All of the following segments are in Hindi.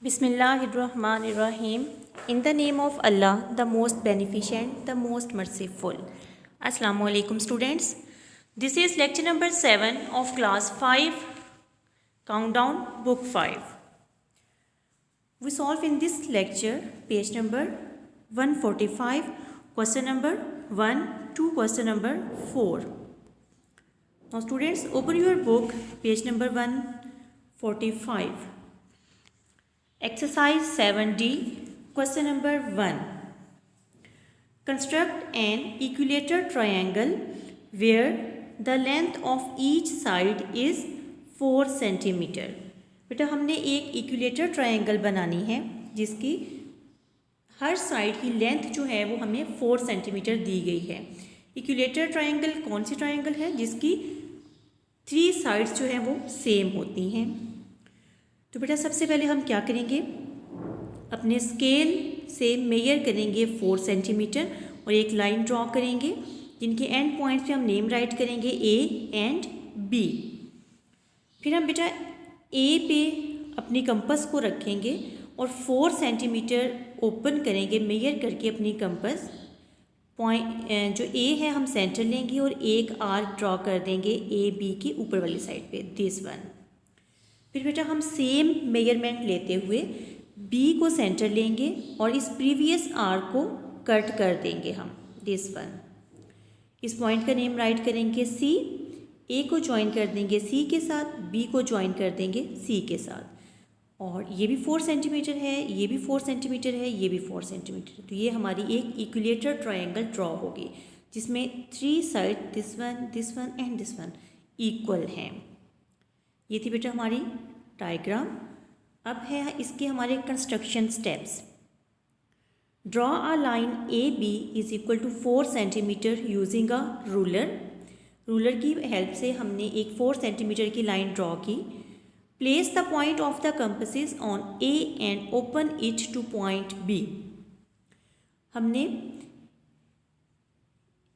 Bismillahirrahmanirrahim. In the name of Allah, the most beneficent, the most merciful. Assalamu alaikum students. This is lecture number 7 of class 5, countdown book 5. We solve in this lecture page number 145, question number 1 to question number 4. Now students, open your book, page number 145. Exercise 7D, question number 1. Construct an equilateral triangle where the length of each side is 4 centimetre. बेटा हमने एक इक्विलेटर ट्रायंगल बनानी है जिसकी हर साइड की लेंथ जो है वो हमें 4 सेंटीमीटर दी गई है. इक्विलेटर ट्रायंगल कौन सी ट्रायंगल है जिसकी 3 साइड्स जो हैं वो सेम होती हैं. तो बेटा सबसे पहले हम क्या करेंगे, अपने स्केल से मेजर करेंगे 4 सेंटीमीटर और एक लाइन ड्रॉ करेंगे जिनके एंड पॉइंट्स पे हम नेम राइट करेंगे ए एंड बी. फिर हम बेटा ए पे अपनी कंपस को रखेंगे और 4 सेंटीमीटर ओपन करेंगे मेजर करके अपनी कंपस पॉइंट जो ए है हम सेंटर लेंगे और एक आर्क ड्रॉ कर देंगे ए बी की ऊपर वाली साइड पे, दिस वन. फिर बेटा हम सेम मेजरमेंट लेते हुए बी को सेंटर लेंगे और इस प्रीवियस आर्क को कट कर देंगे हम, दिस वन. इस पॉइंट का नेम राइट करेंगे सी. ए को ज्वाइन कर देंगे सी के साथ, बी को ज्वाइन कर देंगे सी के साथ. और ये भी 4 सेंटीमीटर है, ये भी 4 सेंटीमीटर है, ये भी 4 सेंटीमीटर है. तो ये हमारी एक इक्विलेटर ट्रायंगल ड्रॉ होगी जिसमें 3 side this one and this one equal हैं. ये थी बेटा हमारी डायग्राम. अब है इसके हमारे construction steps. Draw a line A B is equal to 4 centimetre using a ruler. Ruler की हेल्प से हमने एक 4 सेंटीमीटर की लाइन ड्रॉ की. Place the point of the compasses on A and open it to point B. हमने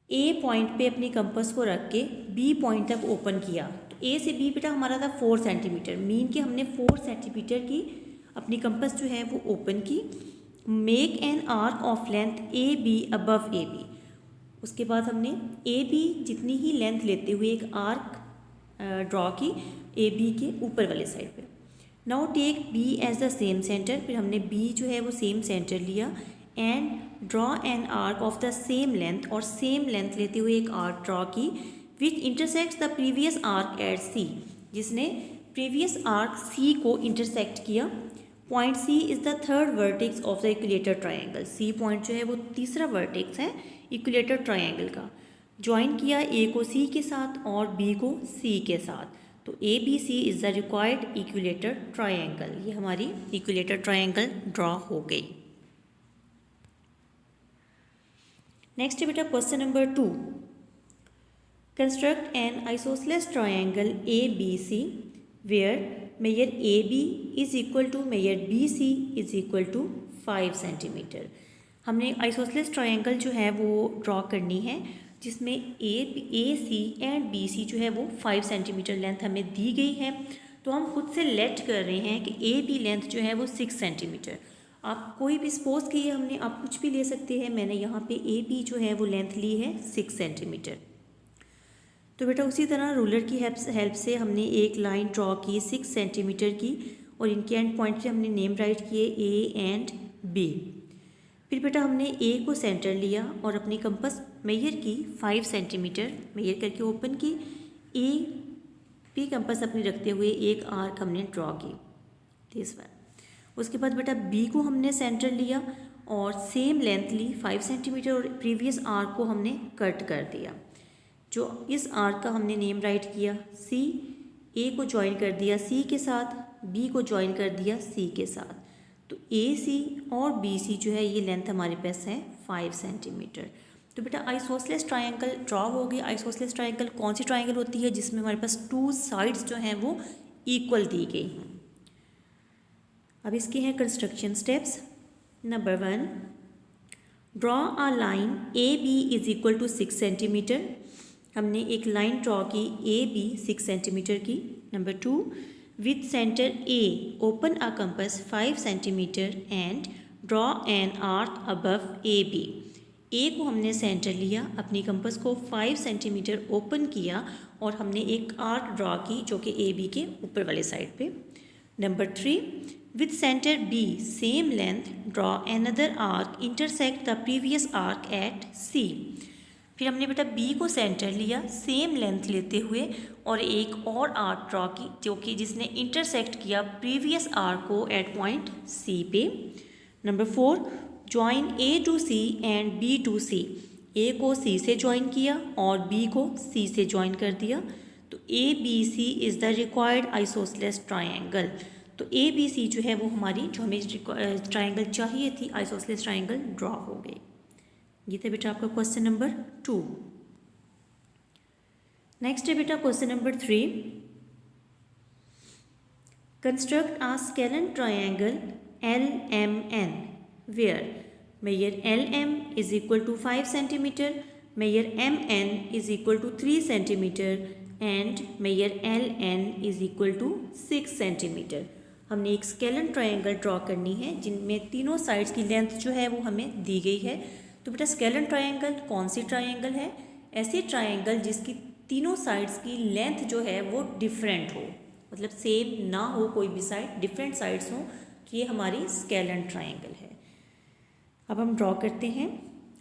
ए पॉइंट पे अपनी कंपस को रख के बी पॉइंट तक ओपन किया. ए से बी बेटा हमारा था 4 सेंटीमीटर, मीन कि हमने 4 सेंटीमीटर की अपनी कंपस जो है वो ओपन की. Make an arc of length A B above A B. उसके बाद हमने ए बी जितनी ही लेंथ लेते हुए एक आर्क ड्रॉ की ए बी के ऊपर वाले साइड पे. Now take B as the same centre. फिर हमने बी जो है वो सेम सेंटर लिया and draw an arc of the same length, और सेम लेंथ लेते हुए एक आर्क ड्रॉ की which intersects the previous arc at C. जिसने प्रीवियस आर्क सी को इंटरसेक्ट किया. Point C is the third vertex of the equilateral triangle. C point जो है वो तीसरा वर्टेक्स है इक्विलेटर ट्रायंगल का. ज्वाइन किया ए को सी के साथ और बी को सी के साथ. तो A B C is the required equilateral triangle. ये हमारी इक्विलेटर ट्रायंगल ड्रॉ हो गई. नेक्स्ट है बेटा question number 2. Construct an isosceles triangle ABC where measure AB is equal to measure BC is equal to 5 centimetre. हमने आइसोसेलेस ट्रायंगल जो है वो ड्रॉ करनी है जिसमें ए सी एंड बी सी जो है वो 5 सेंटीमीटर लेंथ हमें दी गई है. तो हम खुद से लेट कर रहे हैं कि ए बी लेंथ जो है वो 6 सेंटीमीटर. आप कोई भी सपोज कीजिए, हमने आप कुछ भी ले सकते हैं. मैंने यहाँ पे ए बी जो है वो लेंथ ली है 6 सेंटीमीटर. तो बेटा उसी तरह रूलर की हेल्प से हमने एक लाइन ड्रॉ की 6 सेंटीमीटर की और इनके एंड पॉइंट पे हमने नेम राइट किए ए एंड बी. फिर बेटा हमने ए को सेंटर लिया और अपनी कंपस मेजर की 5 सेंटीमीटर मेजर करके ओपन की. ए बी कंपस अपनी रखते हुए एक आर्क हमने ड्रॉ की, दिस वन. उसके बाद बेटा बी को हमने सेंटर लिया और सेम लेंथ ली 5 सेंटीमीटर और प्रीवियस आर्क को हमने कट कर दिया. जो इस आर्क का हमने नेम राइट किया सी. ए को ज्वाइन कर दिया सी के साथ, बी को ज्वाइन कर दिया सी के साथ. तो ए सी और बी सी जो है ये लेंथ हमारे पास है 5 सेंटीमीटर. तो बेटा आइसोसेलेस ट्रायंगल ड्रॉ हो गई. आइसोसेलेस ट्रायंगल कौन सी ट्रायंगल होती है जिसमें हमारे पास 2 साइड्स जो हैं वो इक्वल दी गई हैं. अब इसके हैं construction steps. Number 1, draw a line A B is equal to 6 centimetre. हमने एक लाइन ड्रॉ की ए बी 6 सेंटीमीटर की. Number 2, With center A, open a compass 5 cm and draw an arc above AB. A को हमने सेंटर लिया, अपनी कंपस को 5 सेंटीमीटर ओपन किया और हमने एक आर्क ड्रॉ की जो कि AB के ऊपर वाले साइड पे। Number 3, with center B, same length, draw another arc, intersect the previous arc at C. फिर हमने बेटा B को सेंटर लिया, सेम लेंथ लेते हुए और एक और आर्क ड्रॉ की जो कि जिसने इंटरसेक्ट किया प्रीवियस आर्क को एट पॉइंट C पे। Number 4, join A to C and B to C. A को C से ज्वाइन किया और B को C से ज्वाइन कर दिया, तो ABC is the required isosceles triangle. तो ABC जो है वो हमारी जो हमें ट्राइंगल चाहिए थी आइसोसेलेस ट्राइंगल ड्रॉ हो गई। ये था बेटा आपका क्वेश्चन नंबर 2। नेक्स्ट है बेटा question number 3। Construct a scalene triangle LMN where measure LM is equal to 5 cm, measure MN is equal to 3 cm and measure LN is equal to 6 cm। हमने एक स्केलन ट्राइंगल ड्रॉ करनी है जिनमें तीनों साइड्स की लेंथ जो है वो हमें दी गई है। तो बेटा स्केलन ट्राइंगल कौन सी ट्राइंगल है? ऐसी ट्राइंगल जिसकी तीनों साइड्स की लेंथ जो है वो डिफरेंट हो, मतलब सेम ना हो, कोई भी साइड डिफरेंट साइड्स हो, तो ये हमारी स्केलन ट्राइंगल है। अब हम ड्रॉ करते हैं।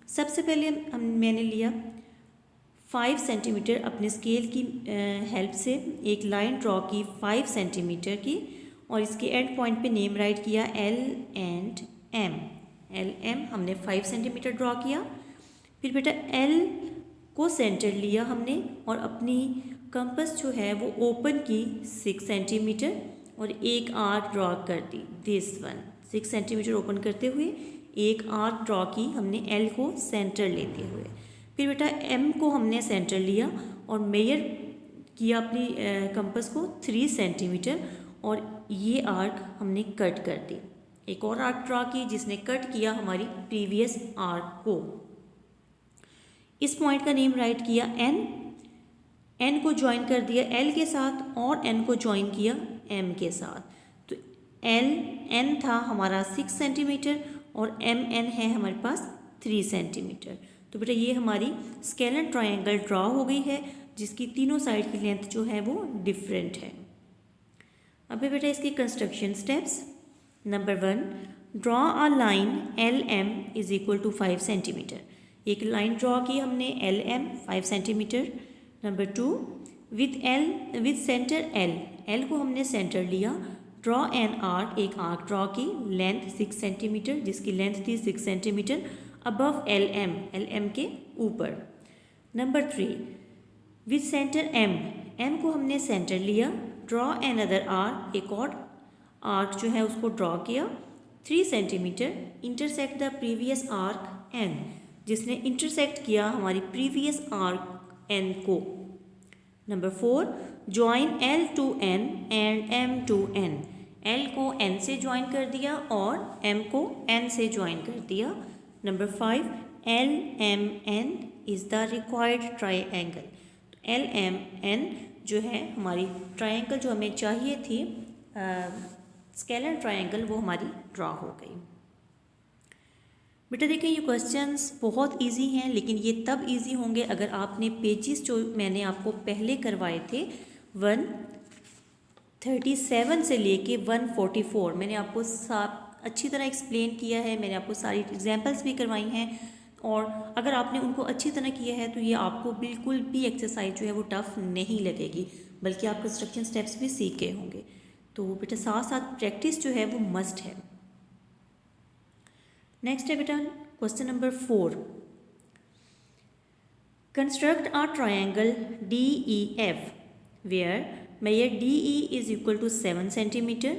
सबसे पहले मैंने लिया 5 सेंटीमीटर अपने स्केल की हेल्प से एक लाइन ड्रॉ की 5 सेंटीमीटर की और इसके एंड पॉइंट पे नेम राइट किया L एंड M। LM हमने 5 सेंटीमीटर ड्रॉ किया। फिर बेटा L को सेंटर लिया हमने और अपनी कंपस जो है वो ओपन की 6 सेंटीमीटर और एक आर्क ड्रॉ कर दी, दिस वन। 6 सेंटीमीटर ओपन करते हुए एक आर्क ड्रॉ की हमने L को सेंटर लेते हुए। फिर बेटा M को हमने सेंटर लिया और मेजर किया अपनी कंपस को 3 सेंटीमीटर और ये आर्क हमने कट कर दी। एक और आर्क ड्रॉ की जिसने कट किया हमारी प्रीवियस आर्क को। इस पॉइंट का नेम राइट किया N को ज्वाइन कर दिया L के साथ और N को ज्वाइन किया M के साथ। तो N था हमारा 6 सेंटीमीटर और MN है हमारे पास 3 सेंटीमीटर। तो बेटा ये हमारी स्केलन ट्राइंगल ड्रॉ हो गई है जिसकी तीनों साइड की लेंथ जो है वो डिफरेंट है। अब बेटा इसके construction steps. Number 1, draw a line LM is equal to 5 centimetre. एक लाइन ड्रॉ की हमने LM 5 centimetre. Number 2, with centre L को हमने सेंटर लिया, ड्रॉ एन आर्क, एक आर्क ड्रॉ की, लेंथ 6 सेंटीमीटर जिसकी लेंथ थी 6 सेंटीमीटर अबव LM के ऊपर। नंबर 3, विद सेंटर M को हमने सेंटर लिया, ड्रॉ एन अदर आर्क, एक और आर्क जो है उसको ड्रॉ किया 3 centimetre, intersect the previous arc N, जिसने इंटरसेक्ट किया हमारी प्रीवियस आर्क N को। Number 4, join L to N and M to N। L को N से ज्वाइन कर दिया और M को N से ज्वाइन कर दिया। Number 5, LMN is the required triangle. LMN जो है हमारी ट्राइंगल जो हमें चाहिए थी स्केलन ट्राइंगल वो हमारी ड्रॉ हो गई। बेटा देखिए ये क्वेश्चंस बहुत इजी हैं, लेकिन ये तब इजी होंगे अगर आपने पेजेस जो मैंने आपको पहले करवाए थे 137 से लेके 144 मैंने आपको अच्छी तरह एक्सप्लेन किया है, मैंने आपको सारी एग्जांपल्स भी करवाई हैं और अगर आपने उनको अच्छी तरह किया है तो ये आपको बिल्कुल भी एक्सरसाइज जो है वो टफ़ नहीं लगेगी, बल्कि आप कंस्ट्रक्शन स्टेप्स भी सीख गए होंगे। तो बेटा साथ साथ प्रैक्टिस जो है वो मस्ट है। नेक्स्ट है बेटा question number 4, construct a triangle DEF where measure DE is equal to 7 centimetre,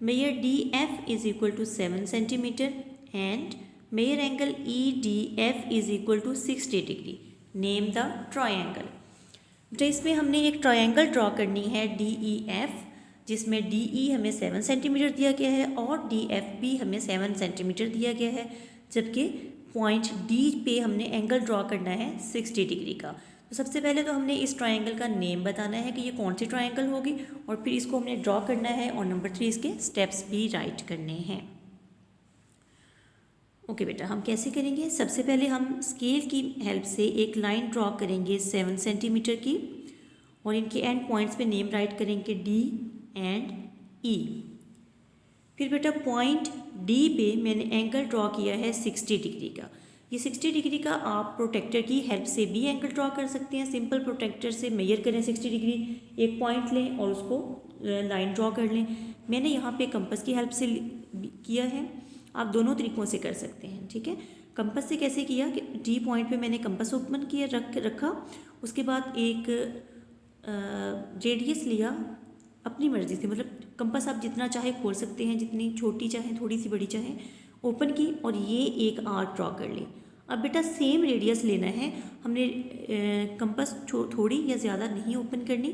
measure DF is equal to 7 centimetre and measure angle EDF is equal to 60 degree. Name the triangle. तो इसमें हमने एक ट्राइंगल ड्रॉ करनी है DEF, जिसमें DE हमें 7 सेंटीमीटर दिया गया है और DF भी हमें 7 सेंटीमीटर दिया गया है, जबकि पॉइंट D पे हमने एंगल ड्रॉ करना है 60 डिग्री का। तो सबसे पहले तो हमने इस ट्रायंगल का नेम बताना है कि ये कौन सी ट्रायंगल होगी, और फिर इसको हमने ड्रॉ करना है, और नंबर 3 इसके स्टेप्स भी राइट करने हैं। ओके बेटा, हम कैसे करेंगे? सबसे पहले हम स्केल की हेल्प से एक लाइन ड्रॉ करेंगे 7 सेंटीमीटर की, और इनके एंड पॉइंट्स पे नेम राइट करेंगे D एंड E। फिर बेटा पॉइंट D पे मैंने एंगल ड्रॉ किया है 60 डिग्री का। ये 60 डिग्री का आप प्रोटेक्टर की हेल्प से भी एंगल ड्रॉ कर सकते हैं। सिंपल प्रोटेक्टर से मेजर करें 60 डिग्री, एक पॉइंट लें और उसको लाइन ड्रॉ कर लें। मैंने यहाँ पे कंपास की हेल्प से किया है, आप दोनों तरीक़ों से कर सकते हैं, ठीक है। कंपास से कैसे किया कि D पॉइंट पे मैंने कंपास ओपन किया रखा, उसके बाद एक रेडियस लिया अपनी मर्ज़ी से, मतलब कंपास आप जितना चाहे खोल सकते हैं, जितनी छोटी चाहें, थोड़ी सी बड़ी चाहें, ओपन की और ये एक आर्क ड्रॉ कर ली। अब बेटा सेम रेडियस लेना है हमने, कंपास थोड़ी या ज़्यादा नहीं ओपन करनी,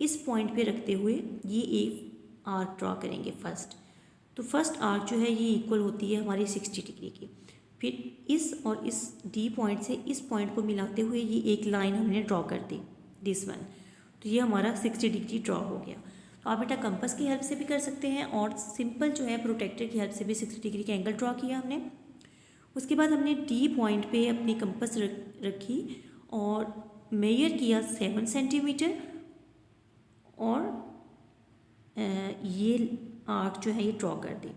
इस पॉइंट पे रखते हुए ये एक आर्क ड्रॉ करेंगे फर्स्ट। तो फर्स्ट आर्क जो है ये इक्वल होती है हमारी 60 डिग्री की। फिर इस और इस D पॉइंट से इस पॉइंट को मिलाते हुए ये एक लाइन हमने ड्रॉ कर दी, दिस वन। तो ये हमारा 60 डिग्री ड्रॉ हो गया। तो आप बेटा कंपास की हेल्प से भी कर सकते हैं, और सिंपल जो है प्रोटेक्टर की हेल्प से भी 60 डिग्री का एंगल ड्रॉ किया हमने। उसके बाद हमने D पॉइंट पे अपनी कंपास रखी और मेजर किया 7 सेंटीमीटर, और ये आर्क जो है ये ड्रॉ कर दी,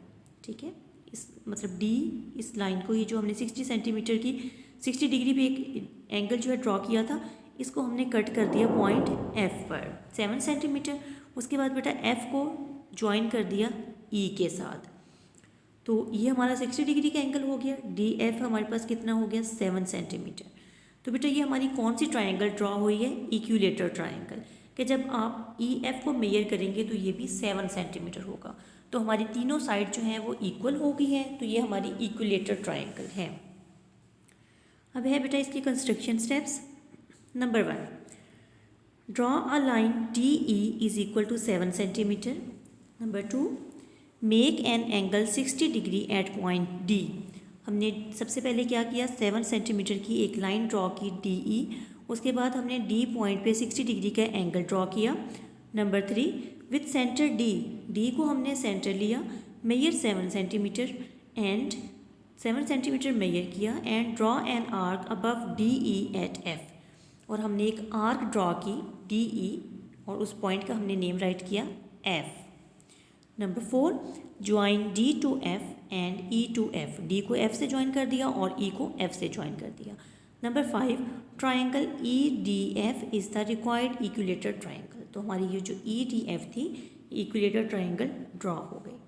ठीक है। इस मतलब D, इस लाइन को, ये जो हमने 60 सेंटीमीटर की 60 डिग्री पे एक एंगल जो है ड्रॉ किया था, इसको हमने कट कर दिया पॉइंट F पर 7 सेंटीमीटर। उसके बाद बेटा F को ज्वाइन कर दिया E के साथ, तो ये हमारा 60 डिग्री का एंगल हो गया। DF हमारे पास कितना हो गया? 7 सेंटीमीटर। तो बेटा ये हमारी कौन सी ट्रायंगल ड्रॉ हुई है? इक्विलेटर ट्रायंगल, कि जब आप EF को मेजर करेंगे तो ये भी 7 सेंटीमीटर होगा। तो हमारी तीनों साइड जो हैं वो इक्वल हो गई हैं, तो ये हमारी इक्विलेटर ट्रायंगल है। अब है बेटा इसकी construction steps. Number 1, draw a line DE is equal to 7 centimetre. Number 2, make an angle 60 degree at point D। हमने सबसे पहले क्या किया? 7 सेंटीमीटर की एक लाइन ड्रॉ की DE, उसके बाद हमने D पॉइंट पे 60 डिग्री का एंगल ड्रॉ किया। नंबर 3, विथ सेंटर D को हमने सेंटर लिया, measure 7 centimetre and 7 centimetre measure किया, and draw an arc above DE at F। और हमने एक आर्क ड्रॉ की DE, और उस पॉइंट का हमने नेम राइट किया F। Number 4, join D to F and E to F। D को F से ज्वाइन कर दिया और E को F से ज्वाइन कर दिया। Number 5, triangle EDF is the required equilateral triangle. तो हमारी ये जो EDF थी, इक्विलेटर ट्रायंगल ड्रॉ हो गई।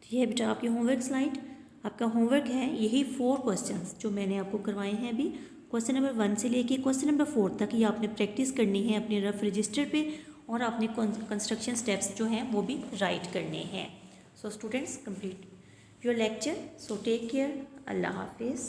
तो ये है बेटा आपकी होमवर्क स्लाइड। आपका होमवर्क है यही 4 क्वेश्चंस जो मैंने आपको करवाए हैं अभी। क्वेश्चन नंबर 1 से लेके क्वेश्चन नंबर 4 तक ये आपने प्रैक्टिस करनी है अपने रफ रजिस्टर पे, और आपने कंस्ट्रक्शन स्टेप्स जो हैं वो भी राइट करने हैं। So students, complete your lecture. So take care. अल्लाह हाफिज़।